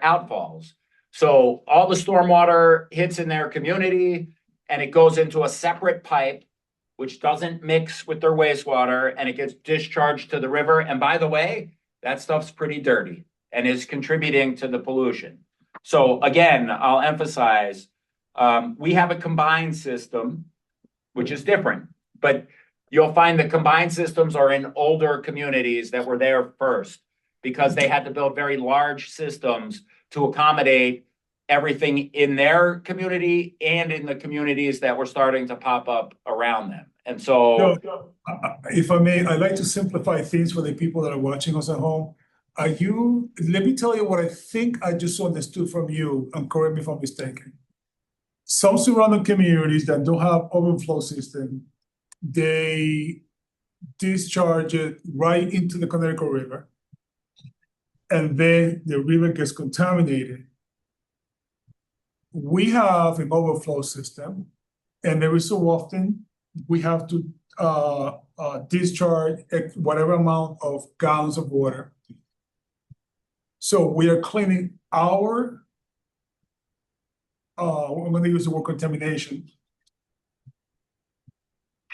outfalls. So all the stormwater hits in their community and it goes into a separate pipe, which doesn't mix with their wastewater, and it gets discharged to the river. And by the way, that stuff's pretty dirty and is contributing to the pollution. So again, I'll emphasize, we have a combined system, which is different, but you'll find the combined systems are in older communities that were there first because they had to build very large systems to accommodate everything in their community and in the communities that were starting to pop up around them. And so, if I may, I'd like to simplify things for the people that are watching us at home. Let me tell you what I think I just understood from you, and correct me if I'm mistaken. Some surrounding communities that don't have overflow system, they discharge it right into the Connecticut River, and then the river gets contaminated. We have an overflow system, and every so often we have to discharge whatever amount of gallons of water. So we are cleaning our, I'm going to use the word contamination,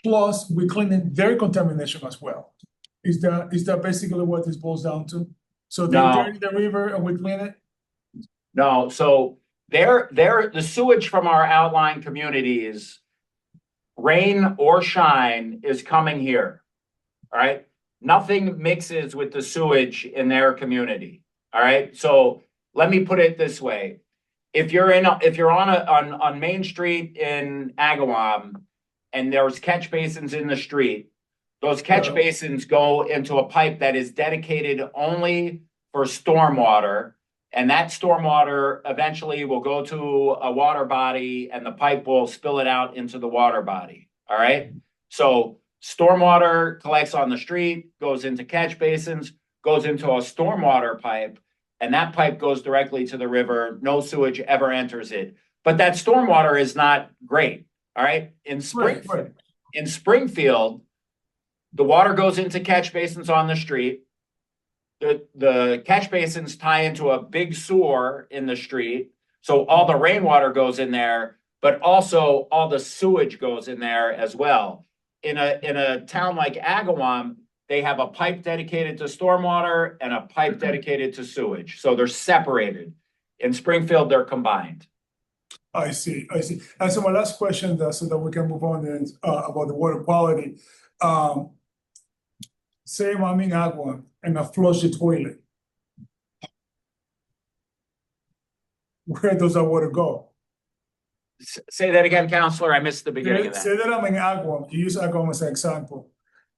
plus we're cleaning their contamination as well. Is that basically what this boils down to? So they dirty the river and we clean it? No, so the sewage from our outlying communities, rain or shine, is coming here. All right. Nothing mixes with the sewage in their community. All right. So let me put it this way. If you're on Main Street in Agawam and there's catch basins in the street, those catch basins go into a pipe that is dedicated only for stormwater. And that stormwater eventually will go to a water body and the pipe will spill it out into the water body. All right. So stormwater collects on the street, goes into catch basins, goes into a stormwater pipe, and that pipe goes directly to the river. No sewage ever enters it. But that stormwater is not great. All right. In Springfield, the water goes into catch basins on the street. The catch basins tie into a big sewer in the street. So all the rainwater goes in there, but also all the sewage goes in there as well. In a town like Agawam, they have a pipe dedicated to stormwater and a pipe dedicated to sewage. So they're separated. In Springfield, they're combined. I see. And so my last question, so that we can move on then, about the water quality. Say I'm in Agawam and I flush the toilet. Where does that water go? Say that again, Counselor. I missed the beginning of Say that. that I'm in Agawam, you use Agawam as an example.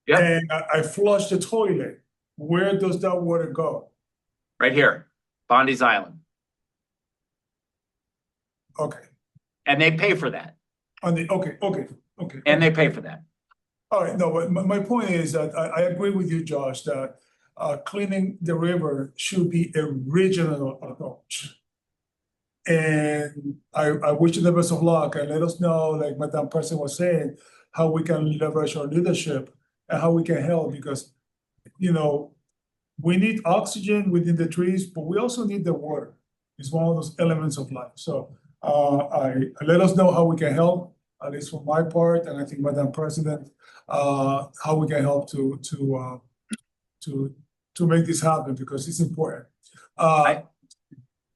Yep, And I flush the toilet. Where does that water go? right here, Bondi's Island. Okay, And they pay for that. okay. And they pay for that. All right, no, but my point is that I agree with you, Josh, that cleaning the river should be a regional approach. And I wish you the best of luck and let us know, like Madam President was saying, how we can leverage our leadership and how we can help because, you know, we need oxygen within the trees, but we also need the water. It's one of those elements of life. So I let us know how we can help, at least for my part, and I think Madam President, how we can help to make this happen because it's important. Go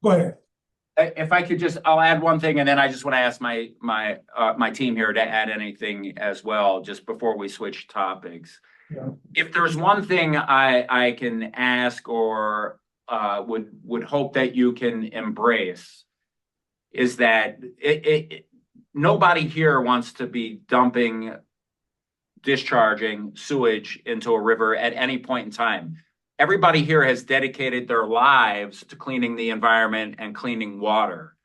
ahead. If I could just, I'll add one thing, and then I just want to ask my team here to add anything as well, just before we switch topics. Yeah. If there's one thing I can ask or would hope that you can embrace is that nobody here wants to be discharging sewage into a river at any point in time. Everybody here has dedicated their lives to cleaning the environment and cleaning water.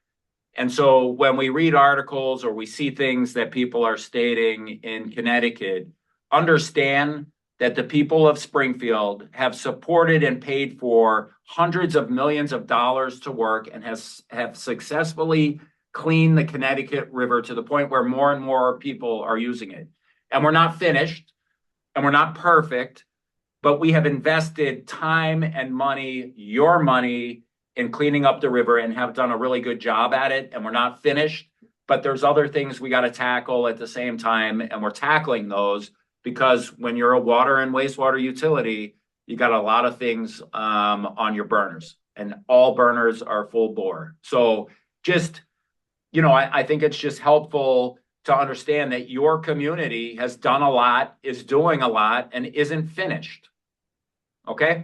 And so when we read articles or we see things that people are stating in Connecticut, understand that the people of Springfield have supported and paid for hundreds of millions of dollars to work and have successfully cleaned the Connecticut River to the point where more and more people are using it. And we're not finished and we're not perfect, but we have invested time and money, your money, in cleaning up the river and have done a really good job at it. And we're not finished, but there's other things we got to tackle at the same time. And we're tackling those because when you're a water and wastewater utility, you got a lot of things on your burners and all burners are full bore. So just, you know, I think it's just helpful to understand that your community has done a lot, is doing a lot, and isn't finished. Okay?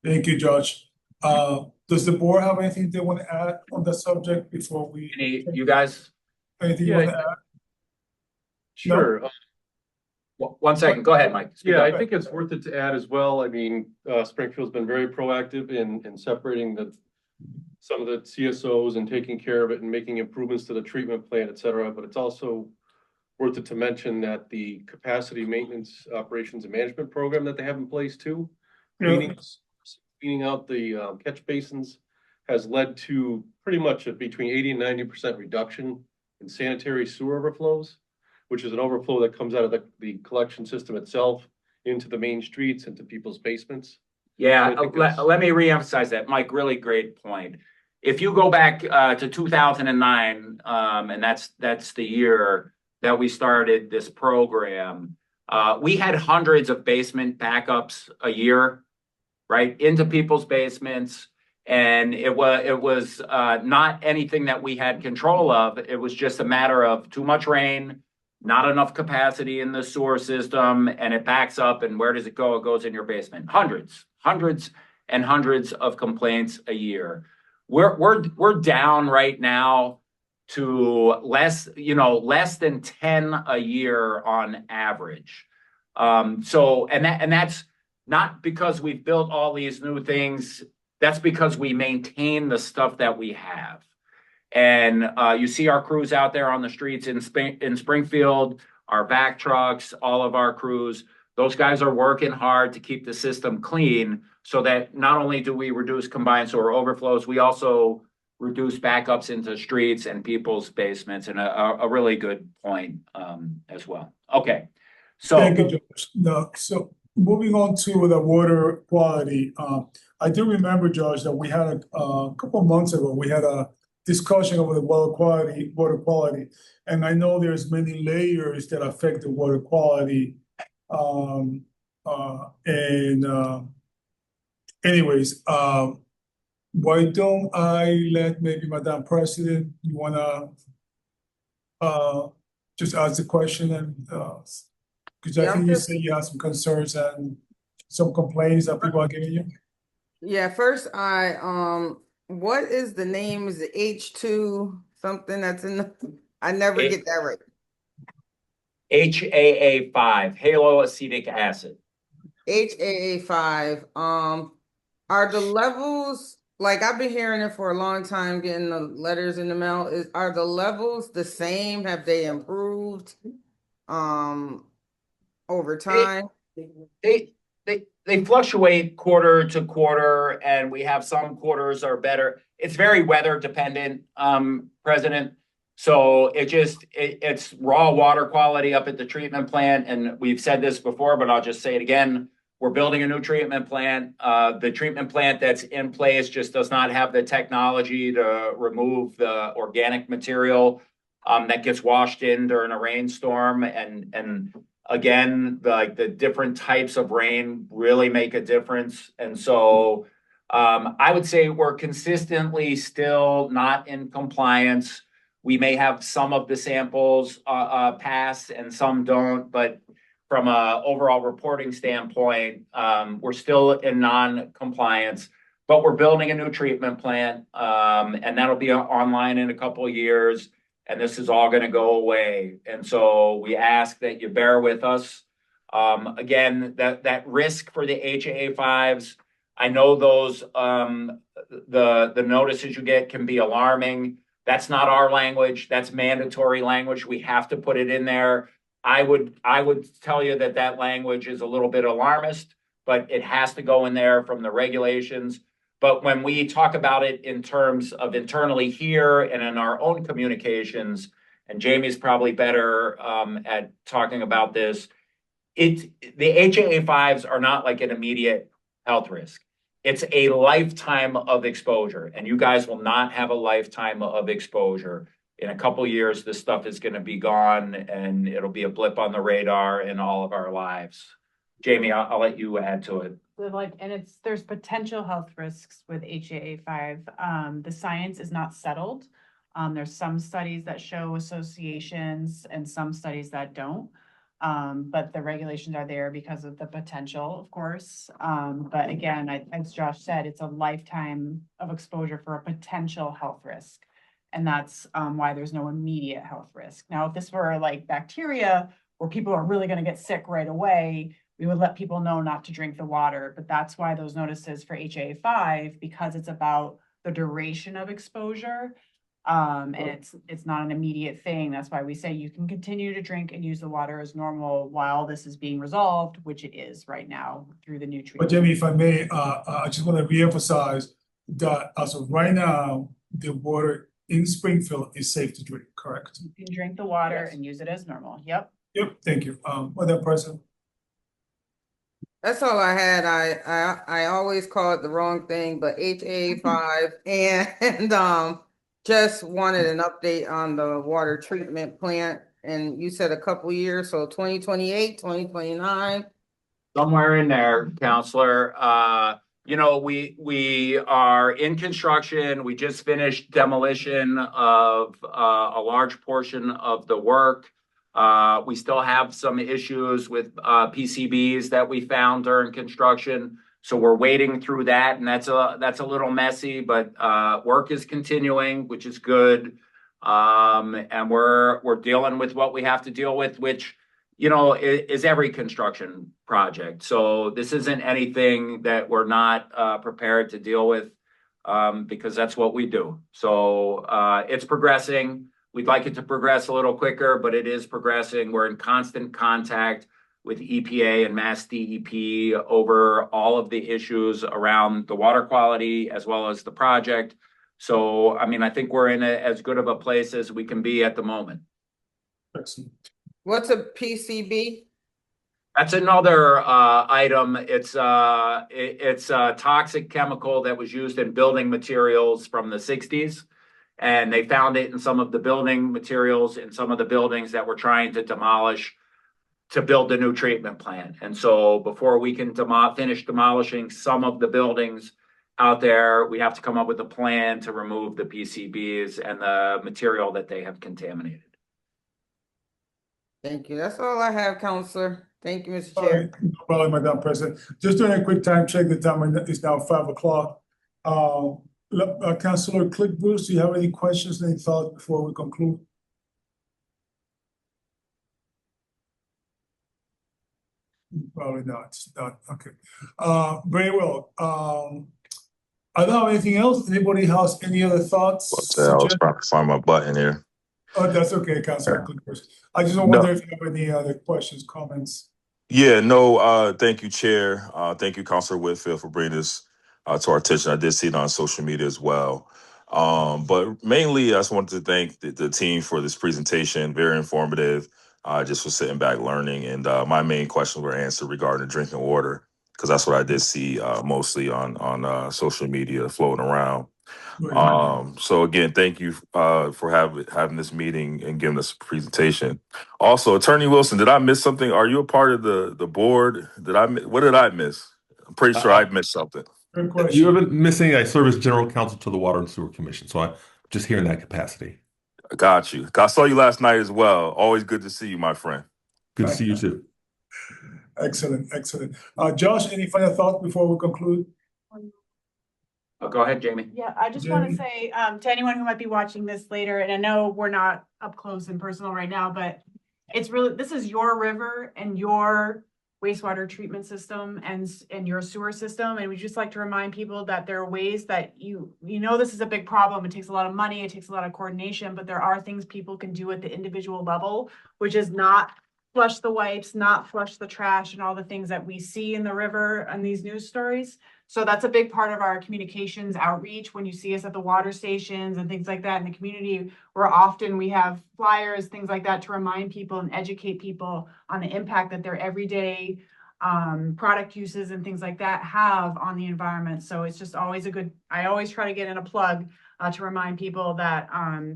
Thank you, Josh. Does the board have anything they want to add on the subject before we? You guys? Anything you want to add? Sure. One second. Go ahead, Mike. Yeah, I think it's worth it to add as well. I mean, Springfield's been very proactive in separating some of the CSOs and taking care of it and making improvements to the treatment plant, et cetera. But it's also worth it to mention that the capacity maintenance operations and management program that they have in place too, cleaning out the catch basins has led to pretty much between 80 and 90% reduction in sanitary sewer overflows, which is an overflow that comes out of the collection system itself into the main streets, into people's basements. Yeah, let me reemphasize that, Mike. Really great point. If you go back to 2009, and that's the year that we started this program, we had hundreds of basement backups a year, right, into people's basements, and it was not anything that we had control of. It was just a matter of too much rain, not enough capacity in the sewer system, and it backs up. And where does it go? It goes in your basement. Hundreds and hundreds of complaints a year. We're down right now to less than 10 a year on average. So that's not because we've built all these new things. That's because we maintain the stuff that we have. And you see our crews out there on the streets in Springfield, our vac trucks, all of our crews. Those guys are working hard to keep the system clean so that not only do we reduce combined sewer overflows, we also reduce backups into streets and people's basements, and a really good point as well. Okay, so thank you, Josh. No, so moving on to the water quality, I do remember, Josh, that we had a couple of months ago, we had a discussion over the water quality, and I know there's many layers that affect the water quality. Anyways, why don't I let maybe Madam President, you wanna just ask the question and because I think you say you have some concerns and some complaints that people are giving you. Yeah, first what is the name? Is it H2 something that's in the, I never It- get that right. HAA5, haloacetic acid. HAA5, are the levels, like I've been hearing it for a long time, getting the letters in the mail, are the levels the same? Have they improved, over time? They fluctuate quarter to quarter, and we have some quarters are better. It's very weather dependent, President. So it's raw water quality up at the treatment plant, and we've said this before, but I'll just say it again. We're building a new treatment plant. The treatment plant that's in place just does not have the technology to remove the organic material that gets washed in during a rainstorm, and again, like the different types of rain really make a difference. And so I would say we're consistently still not in compliance. We may have some of the samples pass and some don't, but from a overall reporting standpoint, we're still in non-compliance. But we're building a new treatment plant, and that'll be online in a couple of years. And this is all going to go away. And so we ask that you bear with us. Again, that risk for the HAA5s, I know those the notices you get can be alarming. That's not our language. That's mandatory language. We have to put it in there. I would tell you that language is a little bit alarmist, but it has to go in there from the regulations. But when we talk about it in terms of internally here and in our own communications, and Jamie's probably better at talking about this, the HAA5s are not like an immediate health risk. It's a lifetime of exposure, and you guys will not have a lifetime of exposure. In a couple of years, this stuff is going to be gone, and it'll be a blip on the radar in all of our lives. Jamie, I'll let you add to it. There's potential health risks with HAA5. The science is not settled. There's some studies that show associations and some studies that don't. But the regulations are there because of the potential, of course. But again, as Josh said, it's a lifetime of exposure for a potential health risk. And that's why there's no immediate health risk. Now, if this were like bacteria where people are really going to get sick right away, we would let people know not to drink the water. But that's why those notices for HAA5, because it's about the duration of exposure. And it's not an immediate thing. That's why we say you can continue to drink and use the water as normal while this is being resolved, which it is right now through the new treatment. But Jamie, if I may, I just want to reemphasize that as of right now, the water in Springfield is safe to drink, correct? You can drink the water and use it as normal. Yep. Yep, thank you. Madam President. That's all I had. I always call it the wrong thing, but HA5 and just wanted an update on the water treatment plant. And you said a couple years, so 2028, 2029. Somewhere in there, Counselor. We are in construction. We just finished demolition of a large portion of the work. We still have some issues with PCBs that we found during construction. So we're waiting through that, and that's a little messy, but work is continuing, which is good. And we're dealing with what we have to deal with, which is every construction project. So this isn't anything that we're not prepared to deal with because that's what we do. So it's progressing. We'd like it to progress a little quicker, but it is progressing. We're in constant contact with EPA and Mass DEP over all of the issues around the water quality as well as the project. So, I think we're in as good of a place as we can be at the moment. Excellent. What's a PCB? That's another item. It's a toxic chemical that was used in building materials from the 60s. And they found it in some of the building materials in some of the buildings that we're trying to demolish to build the new treatment plant. And so before we can finish demolishing some of the buildings out there, we have to come up with a plan to remove the PCBs and the material that they have contaminated. Thank you. That's all I have, Counselor. Thank you, Mr. All Chair. right, no problem, Madam President. Just doing a quick time check. The time is now 5 o'clock. Councilor Click Bruce, do you have any questions, any thoughts before we conclude? Probably not, okay. Very well. I don't have anything else. Anybody has any other thoughts? I was trying to find my button here. Oh, that's okay, Councilor Click Bruce. I just No. wonder if you have any other questions, comments. Yeah, no, thank you, Chair. Thank you, Councilor Whitfield, for bringing this to our attention. I did see it on social media as well. But mainly, I just wanted to thank the team for this presentation. Very informative. Just for sitting back learning. And my main questions were answered regarding drinking water, because that's what I did see mostly on social media floating around. So again, thank you for having this meeting and giving us a presentation. Also, Attorney Wilson, did I miss something? Are you a part of the board? What did I miss? I'm pretty sure I missed something. Good question. You haven't missing. I serve as general counsel to the Water and Sewer Commission, so I'm just here in that capacity. Got you. I saw you last night as well. Always good to see you, my friend. Good to see you too. Excellent, excellent. Josh, any final thoughts before we conclude? Oh, go ahead, Jamie. Yeah, I just want Jamie? to say, to anyone who might be watching this later, and I know we're not up close and personal right now, but it's really, this is your river and your wastewater treatment system and your sewer system. And we just like to remind people that there are ways that you know, this is a big problem. It takes a lot of money. It takes a lot of coordination, but there are things people can do at the individual level, which is not flush the wipes, not flush the trash and all the things that we see in the river and these news stories. So that's a big part of our communications outreach. When you see us at the water stations and things like that in the community, we have flyers, things like that, to remind people and educate people on the impact that their everyday product uses and things like that have on the environment. So it's just always I always try to get in a plug to remind people that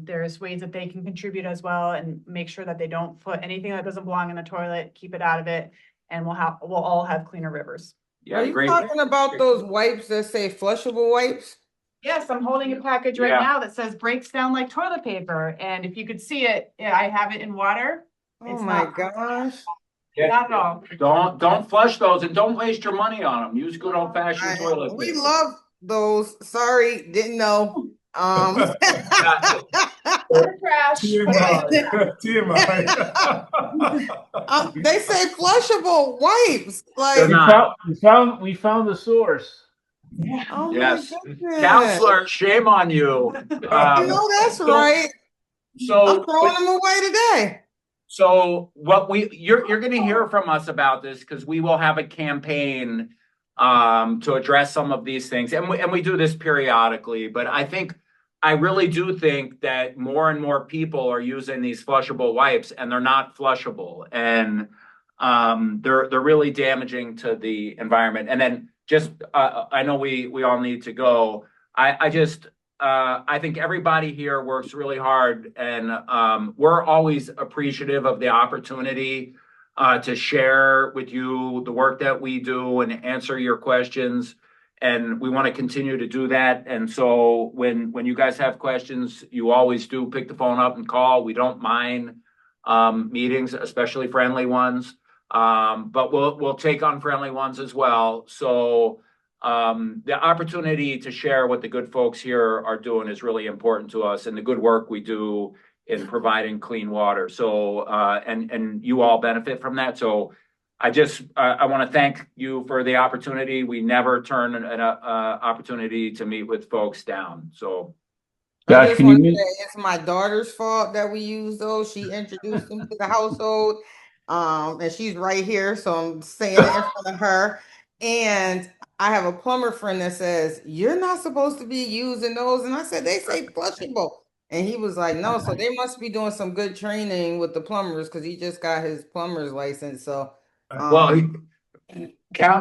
there's ways that they can contribute as well, and make sure that they don't put anything that doesn't belong in the toilet, keep it out of it, and we'll all have cleaner rivers. Are you talking about those wipes that say flushable wipes? Yes, I'm holding a package right now that says breaks down like toilet paper. And if you could see it, I have it in water. Oh my gosh. Not at all. Don't flush those, and don't waste your money on them. Use good old fashioned toilet We paper. love those. Sorry, didn't know. Trash. TMI. They say flushable wipes. Like, we found the source. oh Yes. my goodness. Counselor, shame on you. That's right. I'm throwing them away today. So you're going to hear from us about this, because we will have a campaign to address some of these things, and we do this periodically. But I really do think that more and more people are using these flushable wipes, and they're not flushable, and they're really damaging to the environment. And then I know we all need to go. I think everybody here works really hard, and we're always appreciative of the opportunity to share with you the work that we do and answer your questions. And we want to continue to do that. And so when you guys have questions, you always do pick the phone up and call. We don't mind meetings, especially friendly ones. But we'll take unfriendly ones as well. So the opportunity to share what the good folks here are doing is really important to us, and the good work we do in providing clean water. So and you all benefit from that. So I want to thank you for the opportunity. We never turn an opportunity to meet with folks down. So Josh, it's my daughter's fault that we use those. She introduced them to the household. And she's right here, so I'm saying it in front of her. And I have a plumber friend that says, you're not supposed to be using those. And I said, they say flushable. And he was like, no, so they must be doing some good training with the plumbers, because he just got his plumber's license. So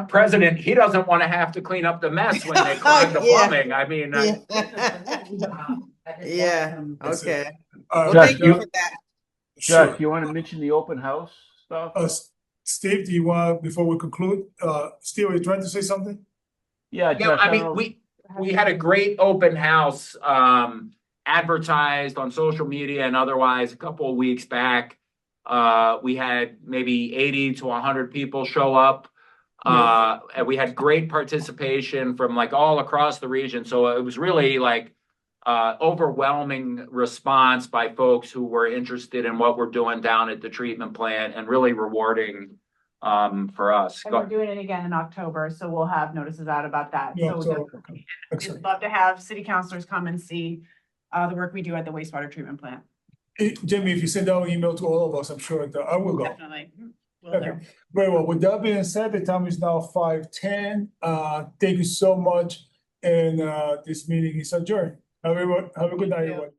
President, he doesn't want to have to clean up the mess when they clog the plumbing. I mean, yeah. Okay. Well, Josh, thank you for that. Josh, you want to mention the open house stuff? Steve, do you want, before we conclude, Steve, are you trying to say something? Yeah, Josh, I mean, we had a great open house advertised on social media and otherwise a couple of weeks back. We had maybe 80 to 100 people show up. And we had great participation from like all across the region. So it was really like overwhelming response by folks who were interested in what we're doing down at the treatment plant, and really rewarding for us. And we're doing it again in October, so we'll have notices out about that. Yeah, So so, we'd excellent. love to have city councilors come and see the work we do at the wastewater treatment plant. Jimmy, if you send out an email to all of us, I'm sure that I will go. Definitely. Will do. Okay, very well. With that being said, the time is now 5:10. Thank you so much, and this meeting is adjourned. Have a good night, everyone.